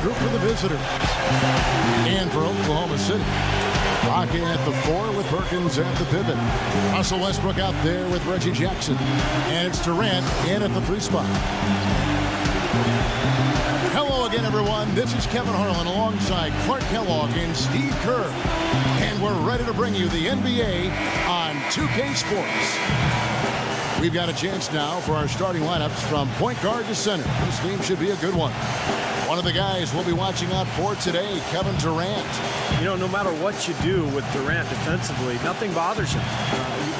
group for the visitors. And for Oklahoma City, Baca at the 4 with Perkins at the pivot. Russell Westbrook out there with Reggie Jackson. And it's Durant in at the 3 spot. Hello again, everyone. This is Kevin Harlan alongside Clark Kellogg and Steve Kerr. And we're ready to bring you the NBA on 2K Sports. We've got a chance now for our starting lineups from point guard to center. This game should be a good one. One of the guys we'll be watching out for today, Kevin Durant. You know, no matter what you do with Durant defensively, nothing bothers him.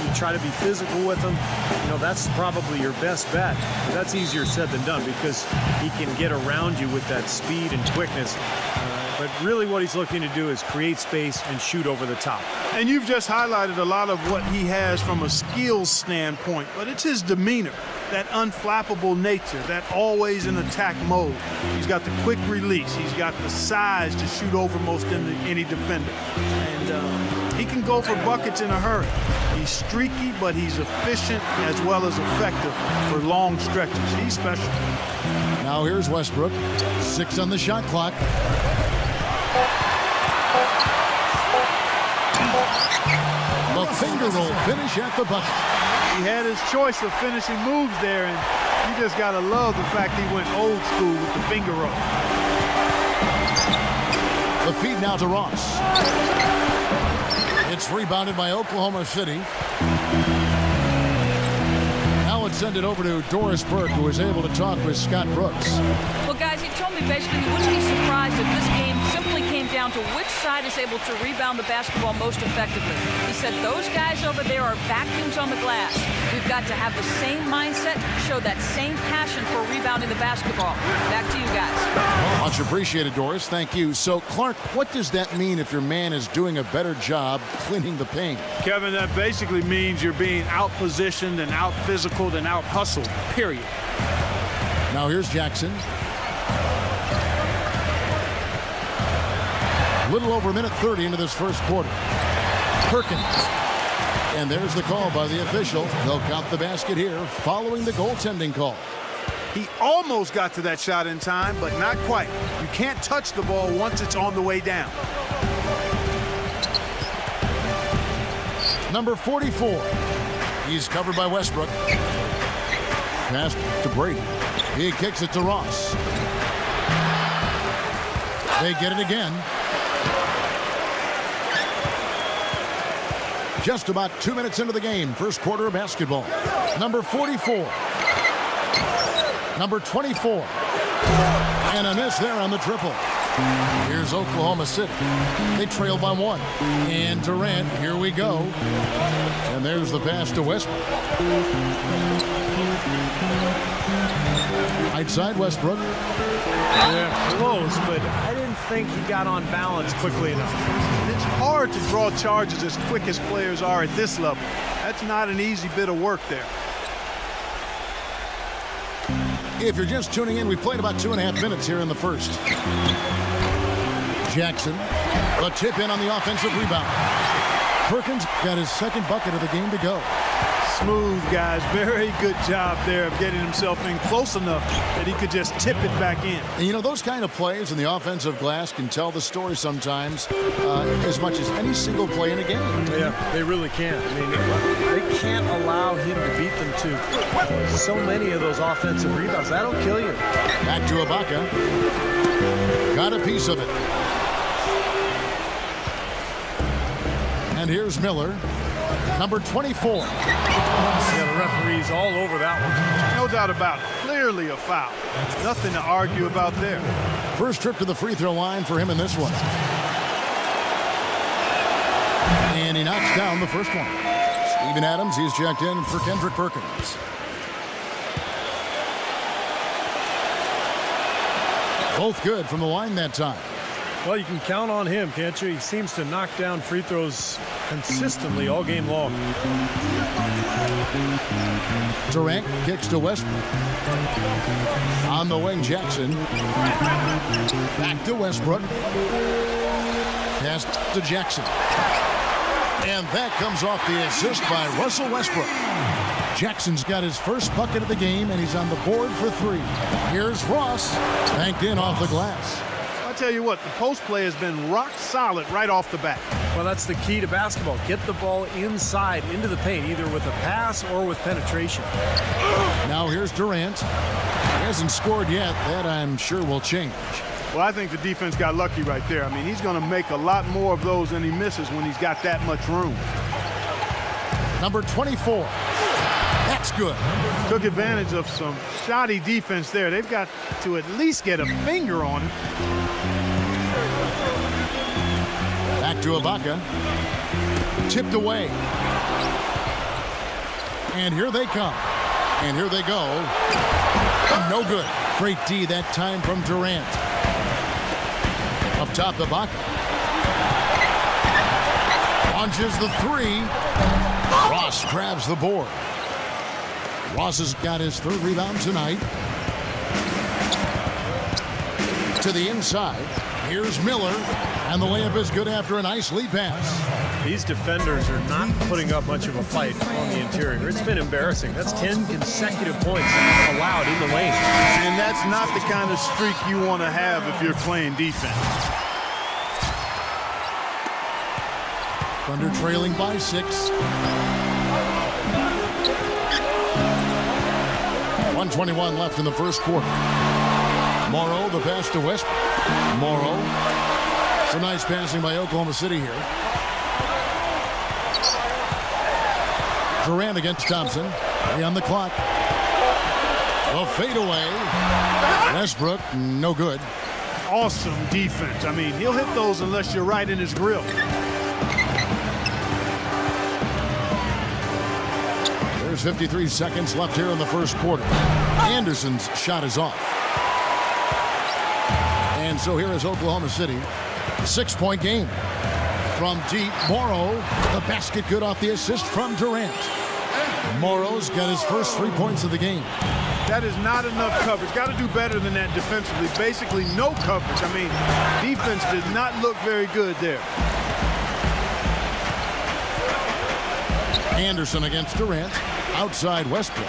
You try to be physical with him. You know, that's probably your best bet. But that's easier said than done because he can get around you with that speed and quickness. But really what he's looking to do is create space and shoot over the top. And you've just highlighted a lot of what he has from a skills standpoint, but it's his demeanor, that unflappable nature, that always in attack mode. He's got the quick release. He's got the size to shoot over most any defender. And he can go for buckets in a hurry. He's streaky, but he's efficient as well as effective for long stretches. He's special. Now here's Westbrook. 6 on the shot clock. The finger roll finish at the bucket. He had his choice of finishing moves there, and you just got to love the fact he went old school with the finger roll. The feed now to Ross. It's rebounded by Oklahoma City. Now let's send it over to Doris Burke, who was able to talk with Scott Brooks. Well, guys, he told me basically he wouldn't be surprised if this game simply came down to which side is able to rebound the basketball most effectively. He said those guys over there are vacuums on the glass. We've got to have the same mindset, show that same passion for rebounding the basketball. Back to you guys. Well, much appreciated, Doris. Thank you. So, Clark, what does that mean if your man is doing a better job cleaning the paint? Kevin, that basically means you're being out-positioned and out-physicaled and out-hustled, period. Now here's Jackson. A little over a minute 30 into this first quarter. Perkins. And there's the call by the official. They'll count the basket here following the goaltending call. He almost got to that shot in time, but not quite. You can't touch the ball once it's on the way down. Number 44. He's covered by Westbrook. Pass to Brady. He kicks it to Ross. They get it again. Just about 2 minutes into the game, first quarter of basketball. Number 44. Number 24. And a miss there on the triple. Here's Oklahoma City. They trail by 1. And Durant, here we go. And there's the pass to Westbrook. Right side, Westbrook. Yeah, close, but I didn't think he got on balance quickly enough. It's hard to draw charges as quick as players are at this level. That's not an easy bit of work there. If you're just tuning in, we've played about 2.5 minutes here in the first. Jackson, the tip in on the offensive rebound. Perkins got his second bucket of the game to go. Smooth, guys. Very good job there of getting himself in close enough that he could just tip it back in. And you know, those kind of plays in the offensive glass can tell the story sometimes as much as any single play in a game. Yeah, they really can. I mean, they can't allow him to beat them to so many of those offensive rebounds. That'll kill you. Back to Ibaka. Got a piece of it. And here's Miller. Number 24. Yeah, the referee's all over that one. No doubt about it. Clearly a foul. Nothing to argue about there. First trip to the free throw line for him in this one. And he knocks down the first one. Steven Adams, he's checked in for Kendrick Perkins. Both good from the line that time. Well, you can count on him, can't you? He seems to knock down free throws consistently all game long. Durant kicks to Westbrook. On the wing, Jackson. Back to Westbrook. Pass to Jackson. And that comes off the assist by Russell Westbrook. Jackson's got his first bucket of the game, and he's on the board for 3. Here's Ross. Banked in off the glass. I tell you what, the post play has been rock solid right off the bat. Well, that's the key to basketball. Get the ball inside into the paint, either with a pass or with penetration. Now here's Durant. He hasn't scored yet. That, I'm sure, will change. Well, I think the defense got lucky right there. I mean, he's going to make a lot more of those than he misses when he's got that much room. Number 24. That's good. Took advantage of some shoddy defense there. They've got to at least get a finger on it. Back to Ibaka. Tipped away. And here they come. And here they go. No good. Great D that time from Durant. Up top, Ibaka. Launches the three. Ross grabs the board. Ross has got his third rebound tonight. To the inside. Here's Miller. And the layup is good after a nice lead pass. These defenders are not putting up much of a fight on the interior. It's been embarrassing. That's 10 consecutive points allowed in the lane. And that's not the kind of streak you want to have if you're playing defense. Thunder trailing by 6. 1:21 left in the first quarter. Morrow, the pass to Westbrook. Morrow. Some nice passing by Oklahoma City here. Durant against Thompson. 3 on the clock. A fadeaway. Westbrook, no good. Awesome defense. I mean, he'll hit those unless you're right in his grill. There's 53 seconds left here in the first quarter. Anderson's shot is off. And so here is Oklahoma City. 6-point game. From deep, Morrow. The basket good off the assist from Durant. Morrow's got his first 3 points of the game. That is not enough coverage. Got to do better than that defensively. Basically no coverage. I mean, defense did not look very good there. Anderson against Durant. Outside Westbrook.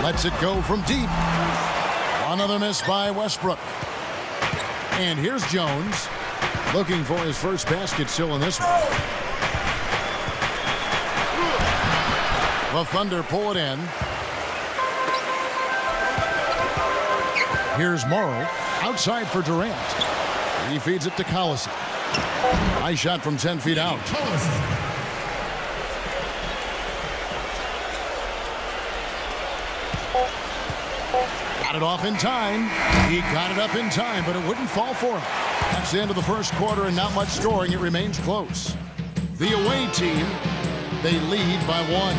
Lets it go from deep. Another miss by Westbrook. And here's Jones. Looking for his first basket still in this one. The Thunder pull it in. Here's Morrow. Outside for Durant. He feeds it to Collison. High shot from 10 feet out. Got it off in time. He got it up in time, but it wouldn't fall for him. That's the end of the first quarter and not much scoring. It remains close. The away team, they lead by 1.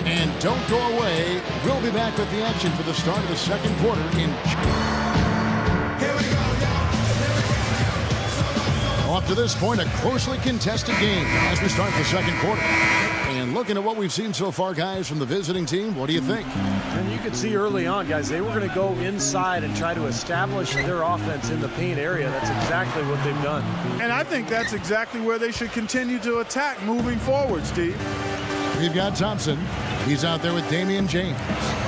And don't go away. We'll be back with the action for the start of the second quarter in. Here we go, up to this point, a closely contested game as we start the second quarter. And looking at what we've seen so far, guys, from the visiting team, what do you think? And you could see early on, guys, they were going to go inside and try to establish their offense in the paint area. That's exactly what they've done. And I think that's exactly where they should continue to attack moving forward, Steve. We've got Thompson. He's out there with Damian James.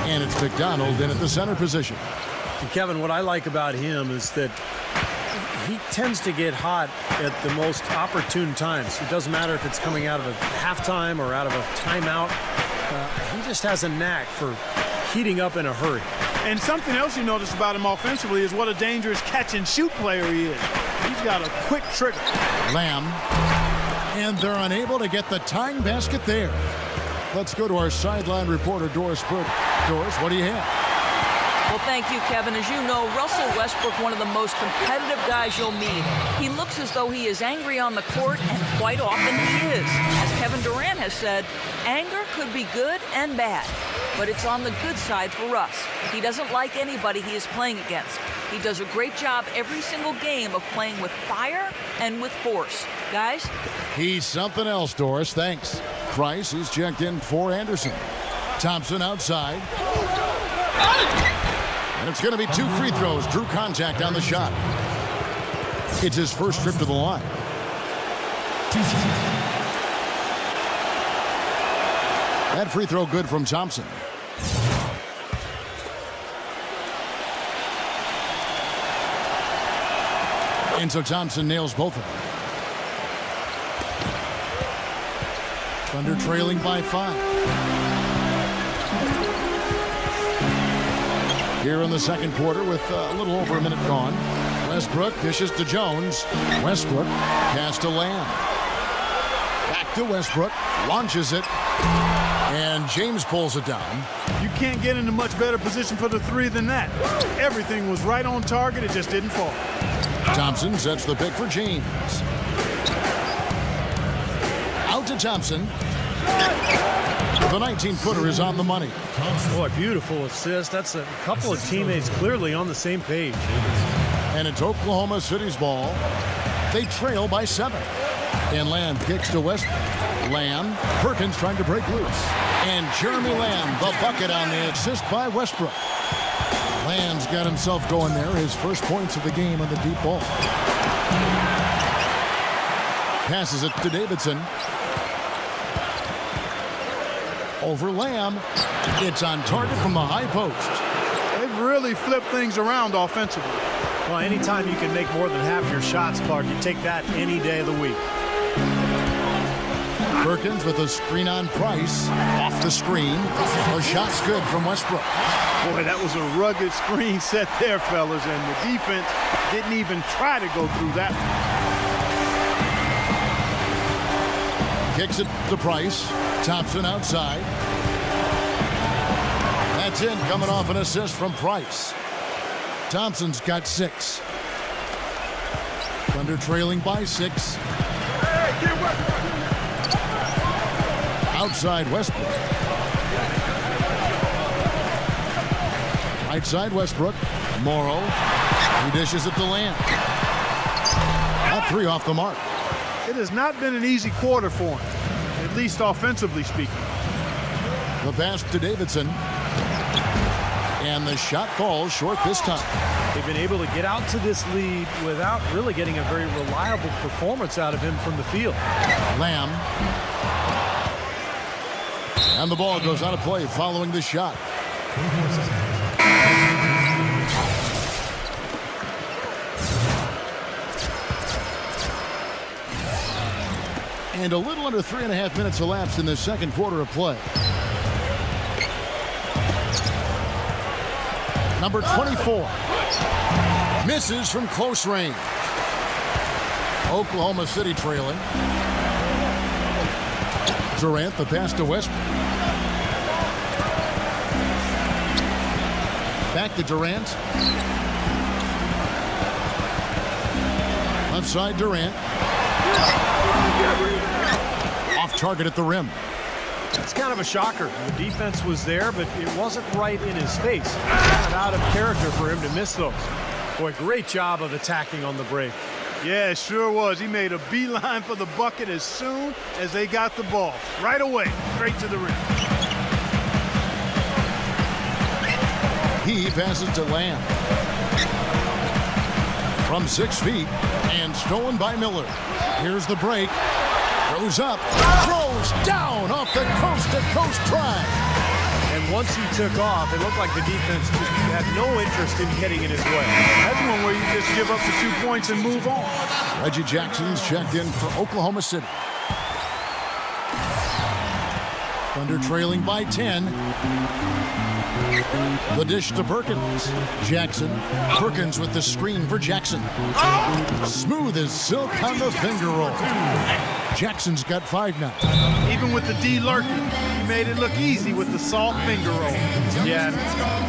And it's McDonald in at the center position. And Kevin, what I like about him is that he tends to get hot at the most opportune times. It doesn't matter if it's coming out of a halftime or out of a timeout. He just has a knack for heating up in a hurry. And something else you notice about him offensively is what a dangerous catch-and-shoot player he is. He's got a quick trigger. Lamb. And they're unable to get the tying basket there. Let's go to our sideline reporter, Doris Burke. Doris, what do you have? Well, thank you, Kevin. As you know, Russell Westbrook, one of the most competitive guys you'll meet. He looks as though he is angry on the court, and quite often he is. As Kevin Durant has said, anger could be good and bad, but it's on the good side for Russ. He doesn't like anybody he is playing against. He does a great job every single game of playing with fire and with force. Guys? He's something else, Doris. Thanks. Price, he's checked in for Anderson. Thompson outside. And it's going to be 2 free throws. Drew contact on the shot. It's his first trip to the line. That free throw good from Thompson. And so Thompson nails both of them. Thunder trailing by 5. Here in the second quarter with a little over a minute gone. Westbrook dishes to Jones. Westbrook pass to Lamb. Back to Westbrook. Launches it. And James pulls it down. You can't get into much better position for the three than that. Everything was right on target. It just didn't fall. Thompson sets the pick for James. Out to Thompson. The 19-footer is on the money. Boy, beautiful assist. That's a couple of teammates clearly on the same page. And it's Oklahoma City's ball. They trail by 7. And Lamb kicks to Westbrook. Lamb, Perkins trying to break loose. And Jeremy Lamb, the bucket on the assist by Westbrook. Lamb's got himself going there. His first points of the game on the deep ball. Passes it to Davidson. Over Lamb. It's on target from the high post. They've really flipped things around offensively. Well, anytime you can make more than half your shots, Clark, you take that any day of the week. Perkins with a screen on Price. Off the screen. A shot's good from Westbrook. Boy, that was a rugged screen set there, fellas, and the defense didn't even try to go through that one. Kicks it to Price. Thompson outside. That's in, coming off an assist from Price. Thompson's got 6. Thunder trailing by 6. Outside Westbrook. Right side Westbrook. Morrow. He dishes it to Lamb. That 3 off the mark. It has not been an easy quarter for him, at least offensively speaking. The pass to Davidson. And the shot falls short this time. They've been able to get out to this lead without really getting a very reliable performance out of him from the field. Lamb. And the ball goes out of play following the shot. And a little under 3.5 minutes elapsed in the second quarter of play. Number 24 misses from close range. Oklahoma City trailing. Durant, the pass to Westbrook. Back to Durant. Left side Durant. Off target at the rim. It's kind of a shocker. The defense was there, but it wasn't right in his face. It's kind of out of character for him to miss those. Boy, great job of attacking on the break. Yeah, it sure was. He made a beeline for the bucket as soon as they got the ball. Right away, straight to the rim. He passes to Lamb. From 6 feet and stolen by Miller. Here's the break. Goes up, throws down off the coast-to-coast drive. And once he took off, it looked like the defense just had no interest in getting in his way. That's one where you just give up the 2 points and move on. Reggie Jackson's checked in for Oklahoma City. Thunder trailing by 10. The dish to Perkins. Jackson. Perkins with the screen for Jackson. Smooth as silk on the finger roll. Jackson's got 5 now. Even with the D lurking, he made it look easy with the soft finger roll. Yeah,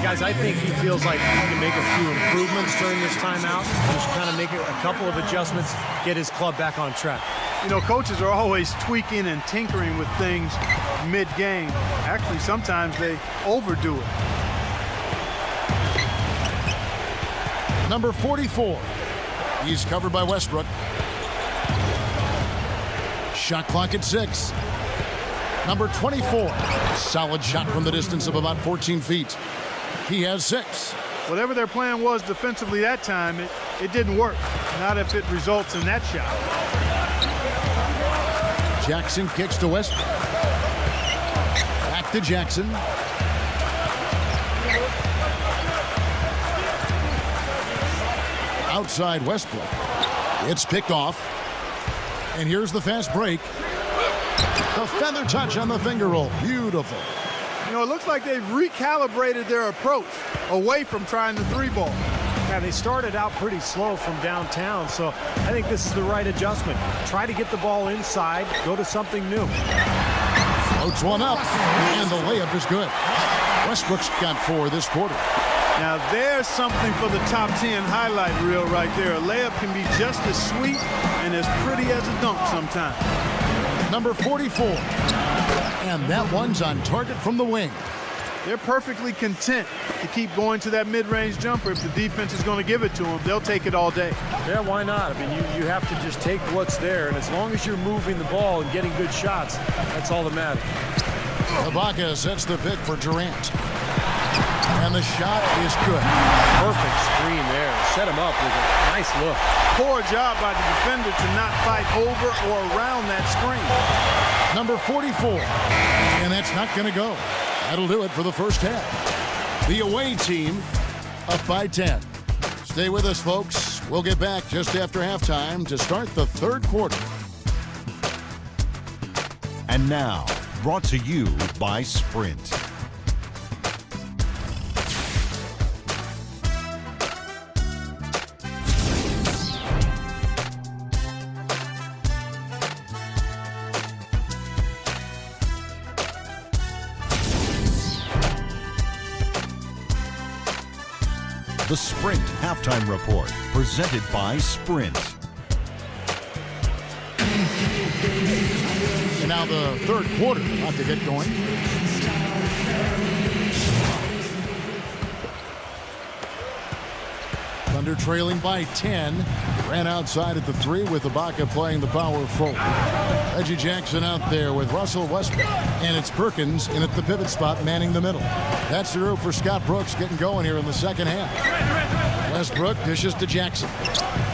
guys, I think he feels like he can make a few improvements during this timeout. Just kind of make a couple of adjustments, get his club back on track. You know, coaches are always tweaking and tinkering with things mid-game. Actually, sometimes they overdo it. Number 44. He's covered by Westbrook. Shot clock at 6. Number 24. Solid shot from the distance of about 14 feet. He has 6. Whatever their plan was defensively that time, it didn't work. Not if it results in that shot. Jackson kicks to Westbrook. Back to Jackson. Outside Westbrook. It's picked off. And here's the fast break. The feather touch on the finger roll. Beautiful. You know, it looks like they've recalibrated their approach away from trying the three ball. Yeah, they started out pretty slow from downtown, so I think this is the right adjustment. Try to get the ball inside, go to something new. Floats one up, and the layup is good. Westbrook's got 4 this quarter. Now there's something for the top 10 highlight reel right there. A layup can be just as sweet and as pretty as a dunk sometimes. Number 44. And that one's on target from the wing. They're perfectly content to keep going to that mid-range jumper. If the defense is going to give it to them, they'll take it all day. Yeah, why not? I mean, you have to just take what's there, and as long as you're moving the ball and getting good shots, that's all that matters. Ibaka sets the pick for Durant. And the shot is good. Perfect screen there. Set him up with a nice look. Poor job by the defender to not fight over or around that screen. Number 44. And that's not going to go. That'll do it for the first half. The away team up by 10. Stay with us, folks. We'll get back just after halftime to start the third quarter. And now, brought to you by Sprint. The Sprint Halftime Report, presented by Sprint. And now the third quarter about to get going. Thunder trailing by 10. Ran outside at the 3 with Ibaka playing the power forward. Reggie Jackson out there with Russell Westbrook. And it's Perkins in at the pivot spot manning the middle. That's the route for Scott Brooks getting going here in the second half. Westbrook dishes to Jackson.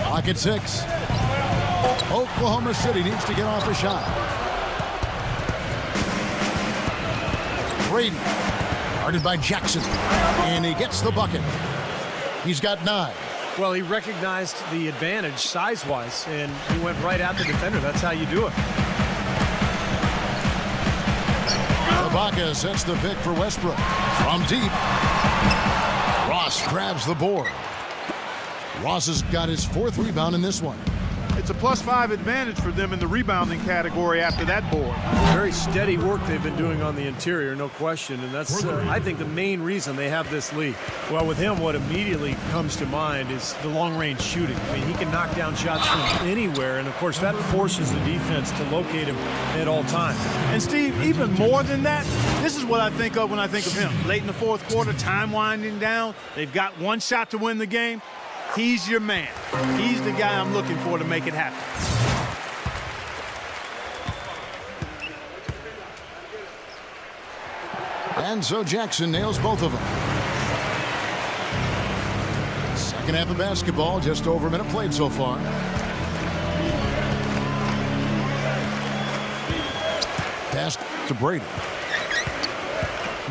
Clock at 6. Oklahoma City needs to get off a shot. Brady guarded by Jackson. And he gets the bucket. He's got 9. Well, he recognized the advantage size-wise, and he went right at the defender. That's how you do it. Ibaka sets the pick for Westbrook. From deep. Ross grabs the board. Ross has got his 4th rebound in this one. It's a +5 advantage for them in the rebounding category after that board. Very steady work they've been doing on the interior, no question, and that's, I think, the main reason they have this lead. Well, with him, what immediately comes to mind is the long-range shooting. I mean, he can knock down shots from anywhere, and, of course, that forces the defense to locate him at all times. And, Steve, even more than that, this is what I think of when I think of him. Late in the fourth quarter, time winding down. They've got one shot to win the game. He's your man. He's the guy I'm looking for to make it happen. And so Jackson nails both of them. Second half of basketball, just over a minute played so far. Pass to Brady.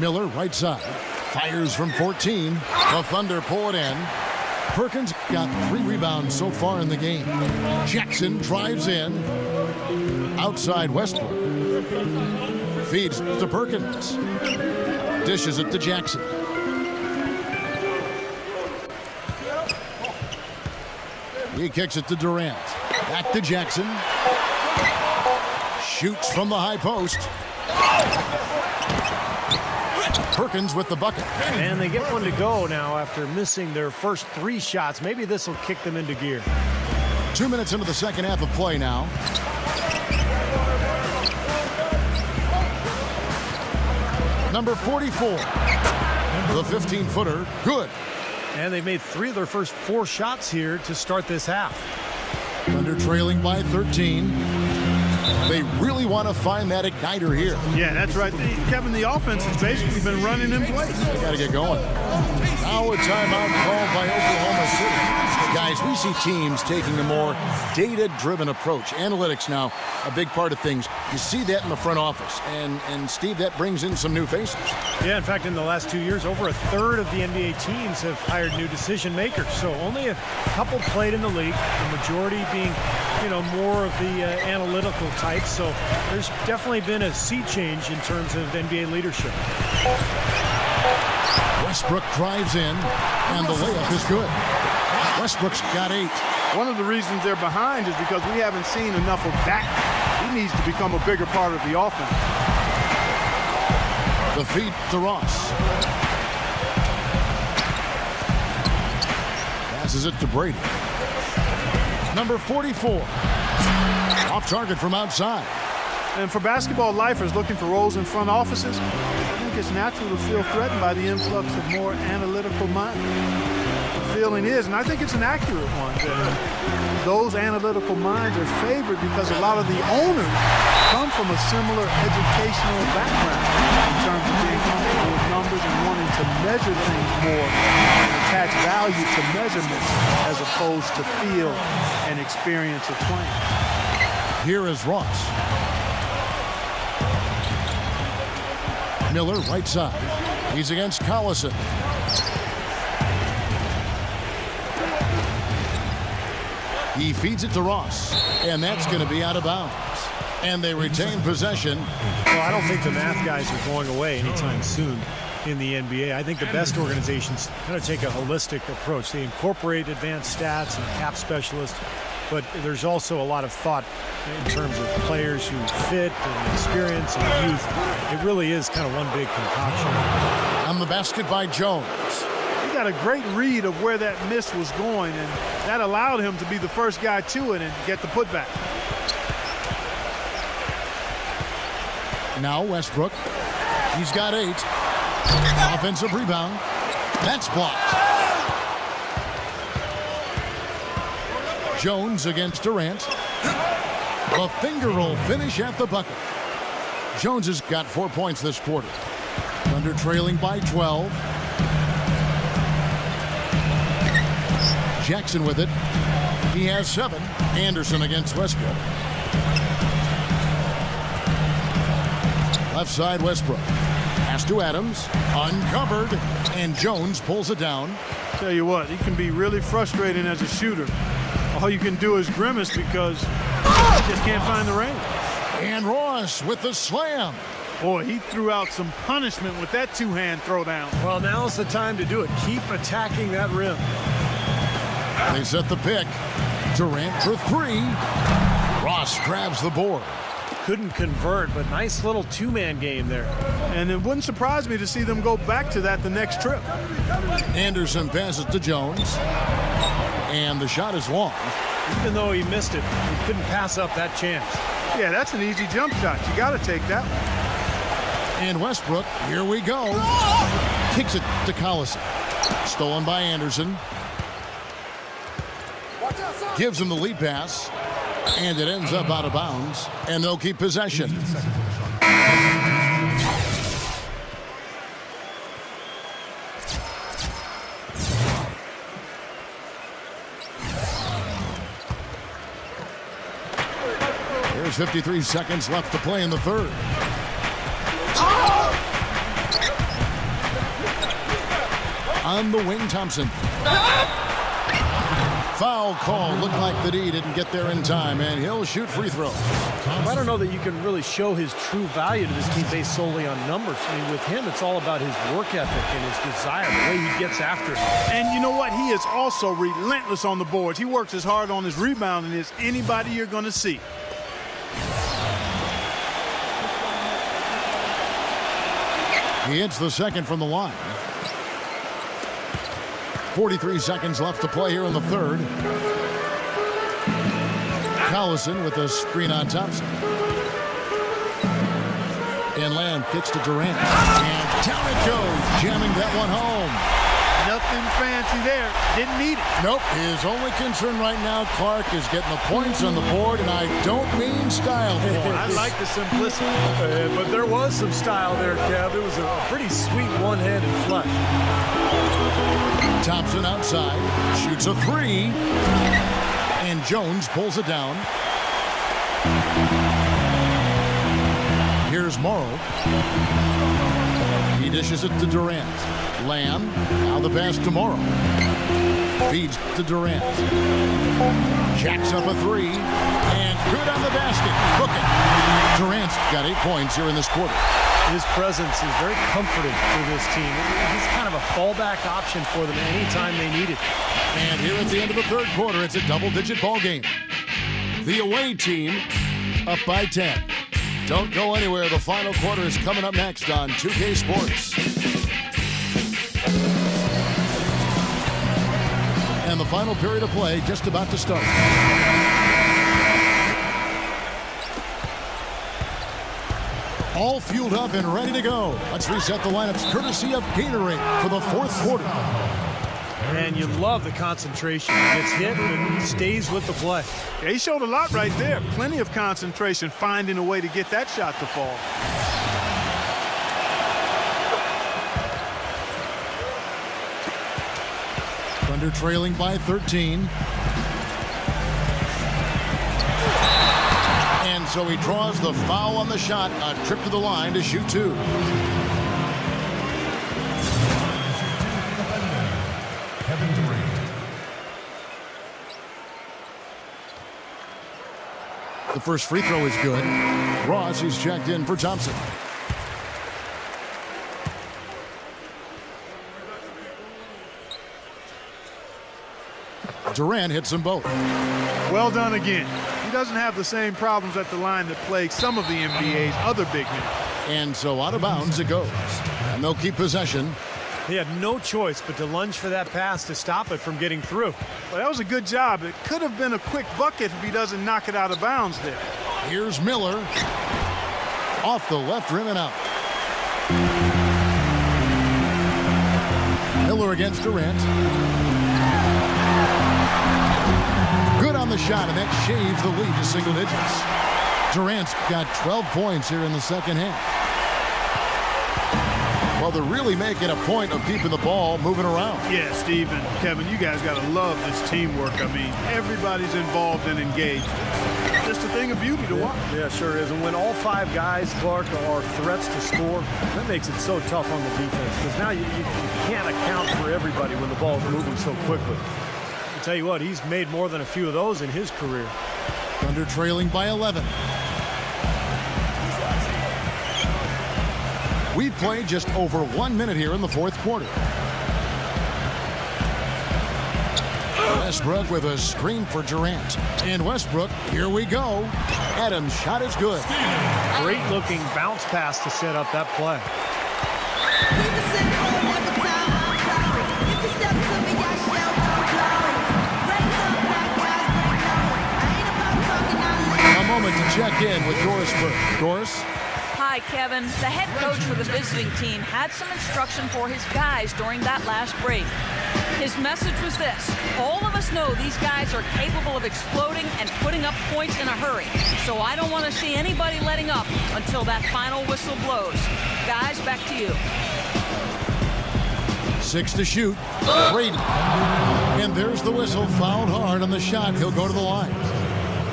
Miller, right side. Fires from 14. The Thunder pull it in. Perkins got 3 rebounds so far in the game. Jackson drives in. Outside Westbrook. Feeds to Perkins. Dishes it to Jackson. He kicks it to Durant. Back to Jackson. Shoots from the high post. Perkins with the bucket. And they get one to go now after missing their first 3 shots. Maybe this will kick them into gear. 2 minutes into the second half of play now. Number 44. The 15-footer. Good. And they've made 3 of their first 4 shots here to start this half. Thunder trailing by 13. They really want to find that igniter here. Yeah, that's right. Kevin, the offense has basically been running in place. They got to get going. Now a timeout called by Oklahoma City. Guys, we see teams taking a more data-driven approach. Analytics now, a big part of things. You see that in the front office. And Steve, that brings in some new faces. Yeah, in fact, in the last 2 years, over a third of the NBA teams have hired new decision makers. So only a couple played in the league, the majority being, more of the analytical type. So there's definitely been a sea change in terms of NBA leadership. Westbrook drives in, and the layup is good. Westbrook's got 8. One of the reasons they're behind is because we haven't seen enough of that. He needs to become a bigger part of the offense. The feed to Ross. Passes it to Brady. Number 44. Off target from outside. And for basketball lifers looking for roles in front offices, I think it's natural to feel threatened by the influx of more analytical minds. The feeling is, and I think it's an accurate one, that those analytical minds are favored because a lot of the owners come from a similar educational background in terms of being comfortable with numbers and wanting to measure things more and attach value to measurements as opposed to feel and experience of playing. Here is Ross. Miller, right side. He's against Collison. He feeds it to Ross, and that's going to be out of bounds. And they retain possession. Well, I don't think the math guys are going away anytime soon in the NBA. I think the best organizations kind of take a holistic approach. They incorporate advanced stats and cap specialists, but there's also a lot of thought in terms of players who fit and experience and youth. It really is kind of one big concoction. On the basket by Jones. He got a great read of where that miss was going, and that allowed him to be the first guy to it and get the putback. Now Westbrook. He's got 8. Offensive rebound. That's blocked. Jones against Durant. A finger roll finish at the bucket. Jones has got 4 points this quarter. Thunder trailing by 12. Jackson with it. He has 7. Anderson against Westbrook. Left side Westbrook. Pass to Adams. Uncovered. And Jones pulls it down. Tell you what, he can be really frustrating as a shooter. All you can do is grimace because he just can't find the range. And Ross with the slam. Boy, he threw out some punishment with that two-hand throwdown. Well, now's the time to do it. Keep attacking that rim. They set the pick. Durant for 3. Ross grabs the board. Couldn't convert, but nice little two-man game there. And it wouldn't surprise me to see them go back to that the next trip. Anderson passes to Jones. And the shot is long. Even though he missed it, he couldn't pass up that chance. Yeah, that's an easy jump shot. You got to take that one. And Westbrook, here we go. Kicks it to Collison. Stolen by Anderson. Gives him the lead pass. And it ends up out of bounds. And they'll keep possession. There's 53 seconds left to play in the third. On the wing, Thompson. Foul call. Looked like the D didn't get there in time, and he'll shoot free throw. I don't know that you can really show his true value to this team based solely on numbers. I mean, with him, it's all about his work ethic and his desire, the way he gets after it. And you know what? He is also relentless on the boards. He works as hard on his rebounding as anybody you're going to see. He hits the second from the line. 43 seconds left to play here in the third. Collison with a screen on Thompson. And Lamb kicks to Durant. And down it goes, jamming that one home. nothing fancy there. Didn't need it. Nope. His only concern right now, Clark, is getting the points on the board, and I don't mean style points. I like the simplicity. But there was some style there, Kev. It was a pretty sweet one-handed flush. Thompson outside, shoots a three, and Jones pulls it down. Here's Morrow. He dishes it to Durant. Lamb, now the pass to Morrow. Feeds to Durant. Jacks up a three, and good on the basket. Book it. Durant's got 8 points here in this quarter. His presence is very comforting for this team. He's kind of a fallback option for them anytime they need it. And here at the end of the third quarter, it's a double-digit ball game. The away team up by 10. Don't go anywhere. The final quarter is coming up next on 2K Sports. And the final period of play just about to start. All fueled up and ready to go. Let's reset the lineups courtesy of Gatorade for the fourth quarter. And you love the concentration. He gets hit and stays with the play. Yeah, he showed a lot right there. Plenty of concentration, finding a way to get that shot to fall. Thunder trailing by 13. And so he draws the foul on the shot. A trip to the line to shoot two. The first free throw is good. Ross is checked in for Thompson. Durant hits them both. Well done again. He doesn't have the same problems at the line that plague some of the NBA's other big men. And so out of bounds it goes. And they'll keep possession. He had no choice but to lunge for that pass to stop it from getting through. Well, that was a good job. It could have been a quick bucket if he doesn't knock it out of bounds there. Here's Miller. Off the left rim and out. Miller against Durant. Good on the shot, and that shaves the lead to single digits. Durant's got 12 points here in the second half. Well, they're really making a point of keeping the ball moving around. Yeah, Steve and Kevin, you guys got to love this teamwork. I mean, everybody's involved and engaged. Just a thing of beauty to watch. Yeah, sure is. And when all five guys, Clark, are threats to score, that makes it so tough on the defense. Because now you can't account for everybody when the ball's moving so quickly. I'll tell you what, he's made more than a few of those in his career. Thunder trailing by 11. We've played just over 1 minute here in the fourth quarter. Westbrook with a screen for Durant. And Westbrook, here we go. Adams' shot is good. Great looking bounce pass to set up that play. A moment to check in with Doris Burke. Doris? Hi, Kevin. The head coach for the visiting team had some instruction for his guys during that last break. His message was this: all of us know these guys are capable of exploding and putting up points in a hurry. So I don't want to see anybody letting up until that final whistle blows. Guys, back to you. 6 to shoot. Brady. And there's the whistle. Fouled hard on the shot. He'll go to the line.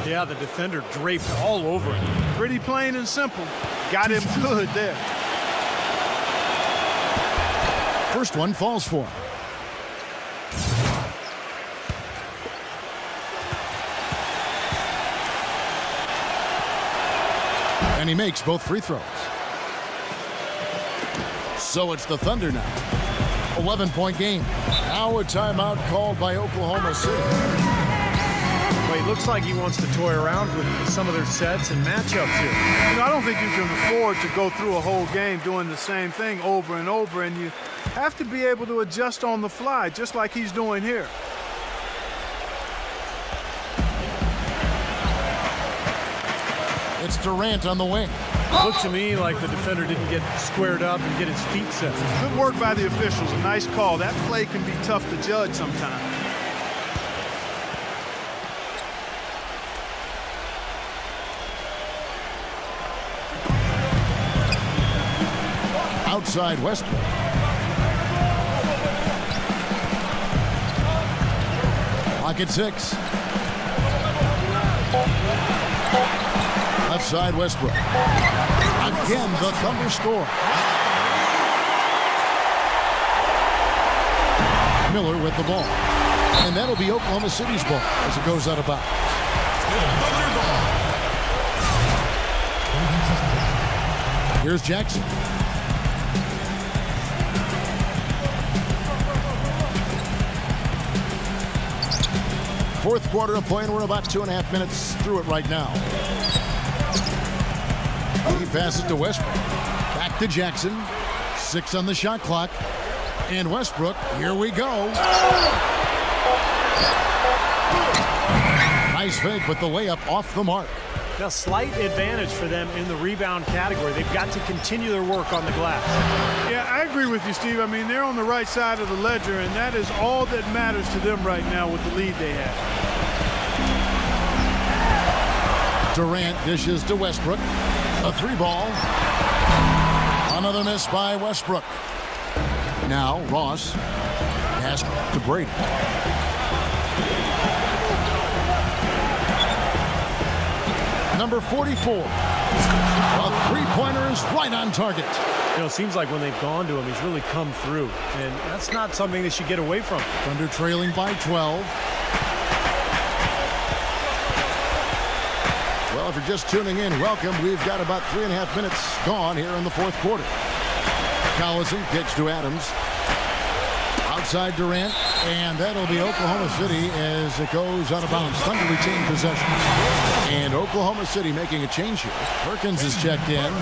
Yeah, the defender draped all over it. Pretty plain and simple. Got him good there. First one falls for him. And he makes both free throws. So it's the Thunder now. 11-point game. Now a timeout called by Oklahoma City. Well, he looks like he wants to toy around with some of their sets and matchups here. You know, I don't think you can afford to go through a whole game doing the same thing over and over, and you have to be able to adjust on the fly, just like he's doing here. It's Durant on the wing. Looked to me like the defender didn't get squared up and get his feet set. Good work by the officials. A nice call. That play can be tough to judge sometimes. Outside Westbrook. Lock at 6. Left side Westbrook. Again, the Thunder score. Miller with the ball. And that'll be Oklahoma City's ball as it goes out of bounds. Here's Jackson. Fourth quarter of play, and we're about 2.5 minutes through it right now. He passes to Westbrook. Back to Jackson. 6 on the shot clock. And Westbrook, here we go. Nice fake, but the layup off the mark. A slight advantage for them in the rebound category. They've got to continue their work on the glass. Yeah, I agree with you, Steve. I mean, they're on the right side of the ledger, and that is all that matters to them right now with the lead they have. Durant dishes to Westbrook. A 3-ball. Another miss by Westbrook. Now Ross pass to Brady. Number 44. A three-pointer is right on target. You know, it seems like when they've gone to him, he's really come through. And that's not something they should get away from. Thunder trailing by 12. Well, if you're just tuning in, welcome. We've got about 3.5 minutes gone here in the fourth quarter. Collison kicks to Adams. Outside Durant, and that'll be Oklahoma City as it goes out of bounds. Thunder retain possession. And Oklahoma City making a change here. Perkins is checked in.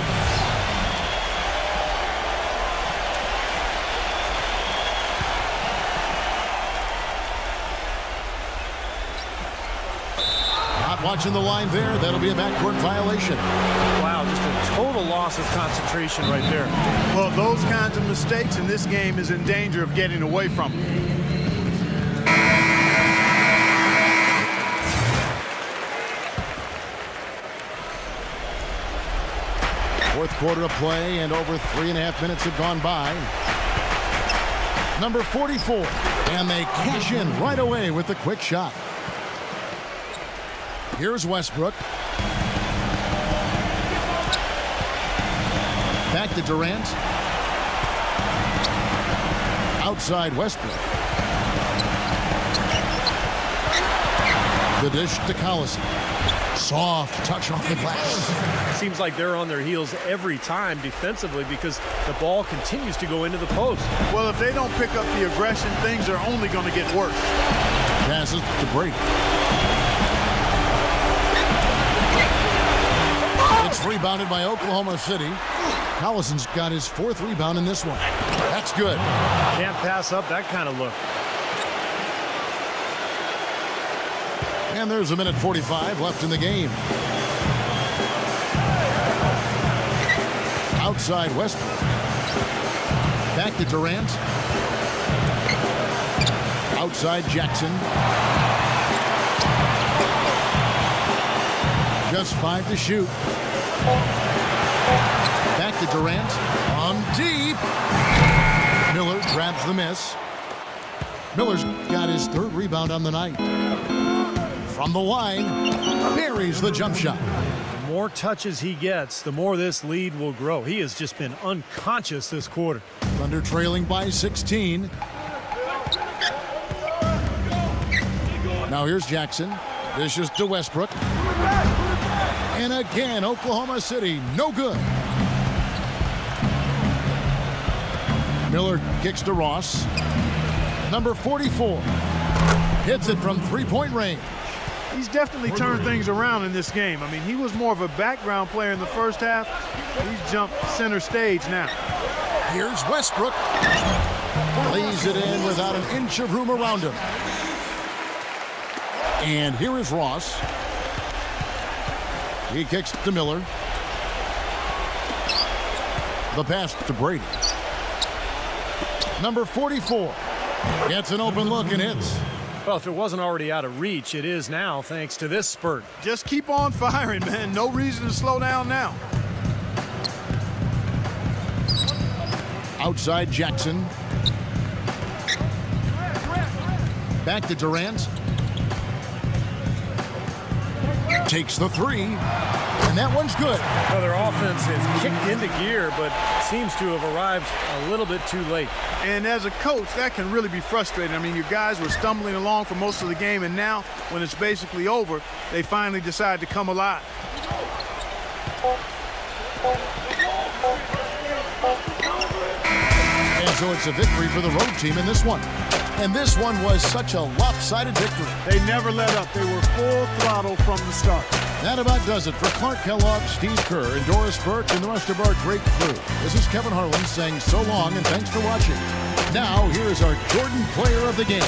Not watching the line there. That'll be a backcourt violation. Wow, just a total loss of concentration right there. Well, those kinds of mistakes in this game is in danger of getting away from them. Fourth quarter of play, and over 3.5 minutes have gone by. Number 44, and they cash in right away with the quick shot. Here's Westbrook. Back to Durant. Outside Westbrook. The dish to Collison. Soft touch off the glass. Seems like they're on their heels every time defensively because the ball continues to go into the post. Well, if they don't pick up the aggression, things are only going to get worse. Passes to Brady. It's rebounded by Oklahoma City. Collison's got his 4th rebound in this one. That's good. Can't pass up that kind of look. And there's a minute 45 left in the game. Outside Westbrook. Back to Durant. Outside Jackson. Just 5 to shoot. Back to Durant. On deep. Miller grabs the miss. Miller's got his 3rd rebound on the night. From the line, buries the jump shot. The more touches he gets, the more this lead will grow. He has just been unconscious this quarter. Thunder trailing by 16. Now here's Jackson. Dishes to Westbrook. And again, Oklahoma City, no good. Miller kicks to Ross. Number 44. Hits it from 3-point range. He's definitely turned things around in this game. I mean, he was more of a background player in the first half. He's jumped center stage now. Here's Westbrook. Lays it in without an inch of room around him. And here is Ross. He kicks to Miller. The pass to Brady. Number 44 gets an open look and hits. Well, if it wasn't already out of reach, it is now thanks to this spurt. Just keep on firing, man. No reason to slow down now. Outside Jackson. Back to Durant. Takes the three, and that one's good. Well, their offense has kicked into gear, but seems to have arrived a little bit too late. And as a coach, that can really be frustrating. I mean, your guys were stumbling along for most of the game, and now, when it's basically over, they finally decide to come alive. And so it's a victory for the road team in this one. And this one was such a lopsided victory. They never let up. They were full throttle from the start. That about does it for Clark Kellogg, Steve Kerr, and Doris Burke, and the rest of our great crew. This is Kevin Harlan saying so long and thanks for watching. Now, here is our Jordan Player of the Game.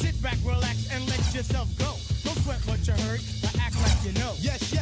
Sit back, relax, and let yourself go. Don't sweat what you heard, but act like you know. Yes, yes.